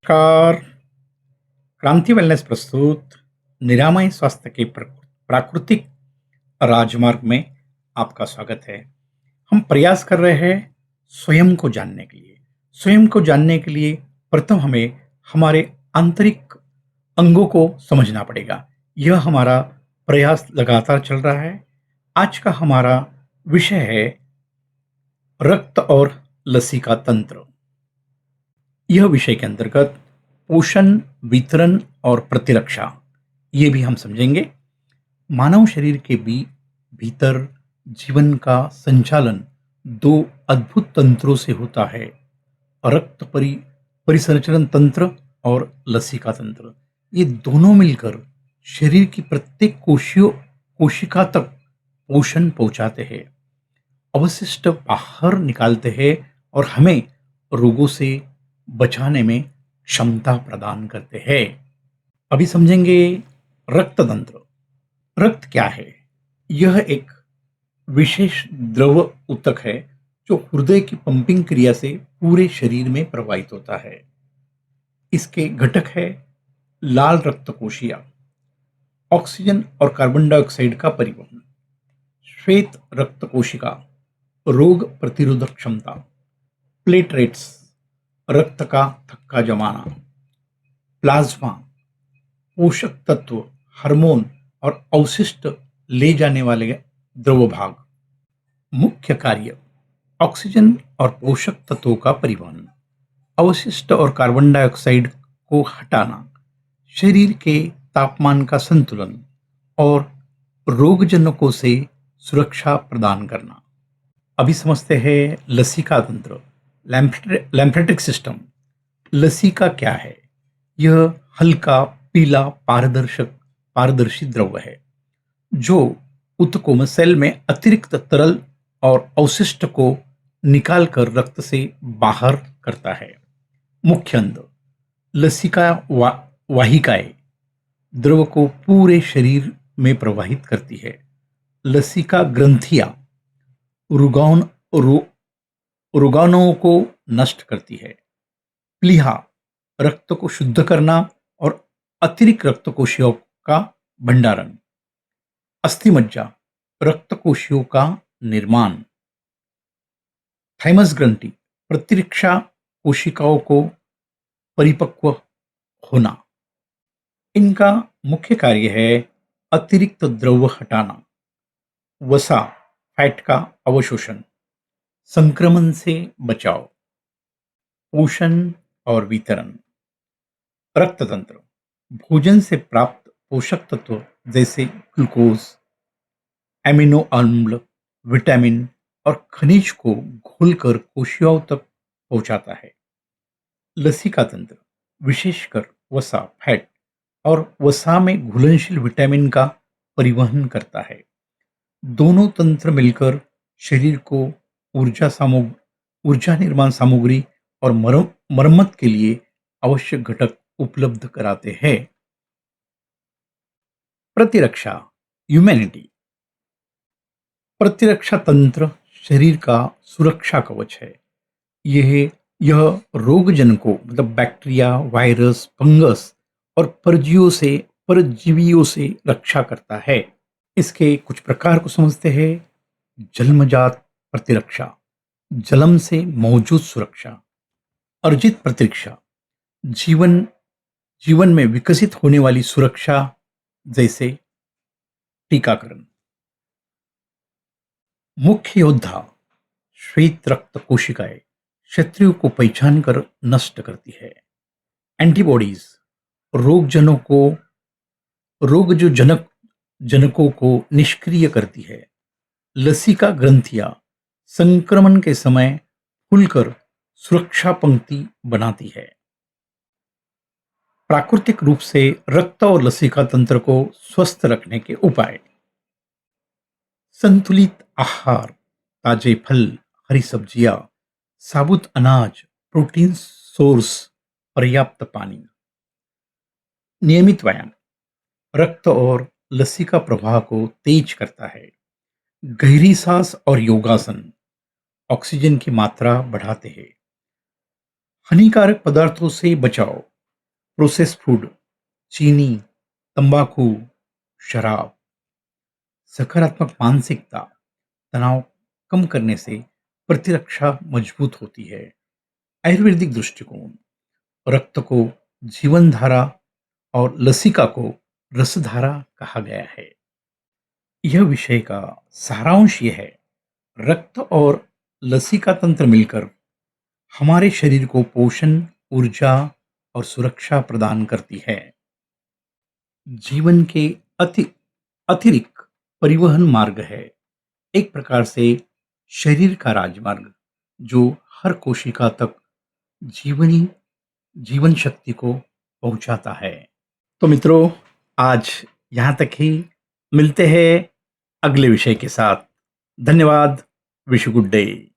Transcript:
नमस्कार। क्रांति वेलनेस प्रस्तुत निरामय स्वास्थ्य के प्राकृतिक राजमार्ग में आपका स्वागत है। हम प्रयास कर रहे हैं स्वयं को जानने के लिए। स्वयं को जानने के लिए प्रथम हमें हमारे आंतरिक अंगों को समझना पड़ेगा। यह हमारा प्रयास लगातार चल रहा है। आज का हमारा विषय है रक्त और लसिका तंत्र। यह विषय के अंतर्गत पोषण, वितरण और प्रतिरक्षा ये भी हम समझेंगे। मानव शरीर के भीतर जीवन का संचालन दो अद्भुत तंत्रों से होता है, रक्त परिसंचरण तंत्र और लसिका तंत्र। ये दोनों मिलकर शरीर की प्रत्येक कोशिका तक पोषण पहुंचाते हैं, अवशिष्ट बाहर निकालते हैं और हमें रोगों से बचाने में क्षमता प्रदान करते हैं। अभी समझेंगे रक्त तंत्र। रक्त क्या है? यह एक विशेष द्रव ऊतक है जो हृदय की पंपिंग क्रिया से पूरे शरीर में प्रवाहित होता है। इसके घटक है लाल रक्त कोशिका, ऑक्सीजन और कार्बन डाइऑक्साइड का परिवहन, श्वेत रक्त कोशिका, रोग प्रतिरोधक क्षमता, प्लेटलेट्स, रक्त का थक्का जमाना, प्लाज्मा, पोषक तत्व, हार्मोन और अवशिष्ट ले जाने वाले द्रव भाग। मुख्य कार्य ऑक्सीजन और पोषक तत्वों का परिवहन, अवशिष्ट और कार्बन डाइऑक्साइड को हटाना, शरीर के तापमान का संतुलन और रोगजनकों से सुरक्षा प्रदान करना। अभी समझते हैं लसिका तंत्र, लैम्फेटिक सिस्टम। लसिका क्या है? यह हल्का पीला पारदर्शी द्रव है जो ऊतकों में सेल में अतिरिक्त तरल और अवशिष्ट को निकालकर रक्त से बाहर करता है। मुख्य अंग लसिका वाहिकाएं द्रव को पूरे शरीर में प्रवाहित करती है। लसिका ग्रंथियां रोगाणुओं को नष्ट करती है। प्लीहा रक्त को शुद्ध करना और अतिरिक्त रक्त कोशिकाओं का भंडारण। अस्थिमज्जा रक्त कोशिकाओं का निर्माण। थाइमस ग्रंथि प्रतिरक्षा कोशिकाओं को परिपक्व होना। इनका मुख्य कार्य है अतिरिक्त द्रव हटाना, वसा फैट का अवशोषण, संक्रमण से बचाव, पोषण और वितरण। रक्त तंत्र भोजन से प्राप्त पोषक तत्व जैसे ग्लूकोज, एमिनो अम्ल, विटामिन और खनिज को घोलकर कोशिकाओं तक पहुंचाता है। लसिका तंत्र विशेषकर वसा, फैट और वसा में घुलनशील विटामिन का परिवहन करता है। दोनों तंत्र मिलकर शरीर को ऊर्जा निर्माण सामग्री और मरम्मत के लिए आवश्यक घटक उपलब्ध कराते हैं। प्रतिरक्षा ह्यूमैनिटी। प्रतिरक्षा तंत्र शरीर का सुरक्षा कवच है। यह रोगजनकों मतलब बैक्टीरिया, वायरस, फंगस और परजीवियों से रक्षा करता है। इसके कुछ प्रकार को समझते हैं। जन्मजात प्रतिरक्षा, जन्म से मौजूद सुरक्षा। अर्जित प्रतिरक्षा, जीवन में विकसित होने वाली सुरक्षा जैसे टीकाकरण। मुख्य योद्धा श्वेत रक्त कोशिकाएं शत्रु को पहचान कर नष्ट करती है। एंटीबॉडीज जनकों को निष्क्रिय करती है। लसिका ग्रंथियां संक्रमण के समय खुलकर सुरक्षा पंक्ति बनाती है। प्राकृतिक रूप से रक्त और लसिका तंत्र को स्वस्थ रखने के उपाय। संतुलित आहार, ताजे फल, हरी सब्जियां, साबुत अनाज, प्रोटीन सोर्स, पर्याप्त पानी। नियमित व्यायाम रक्त और लसिका प्रवाह को तेज करता है। गहरी सांस और योगासन ऑक्सीजन की मात्रा बढ़ाते हैं। हानिकारक पदार्थों से बचाओ, प्रोसेस्ड फूड, चीनी, तंबाकू, शराब। सकारात्मक मानसिकता तनाव कम करने से प्रतिरक्षा मजबूत होती है। आयुर्वेदिक दृष्टिकोण, रक्त को जीवनधारा और लसिका को रसधारा कहा गया है। यह विषय का सारांश यह है, रक्त और लसिका तंत्र मिलकर हमारे शरीर को पोषण, ऊर्जा और सुरक्षा प्रदान करती है। जीवन के अतिरिक्त परिवहन मार्ग है, एक प्रकार से शरीर का राजमार्ग जो हर कोशिका तक जीवनी जीवन शक्ति को पहुंचाता है। तो मित्रों, आज यहाँ तक ही। मिलते हैं अगले विषय के साथ। धन्यवाद। Wish you good day.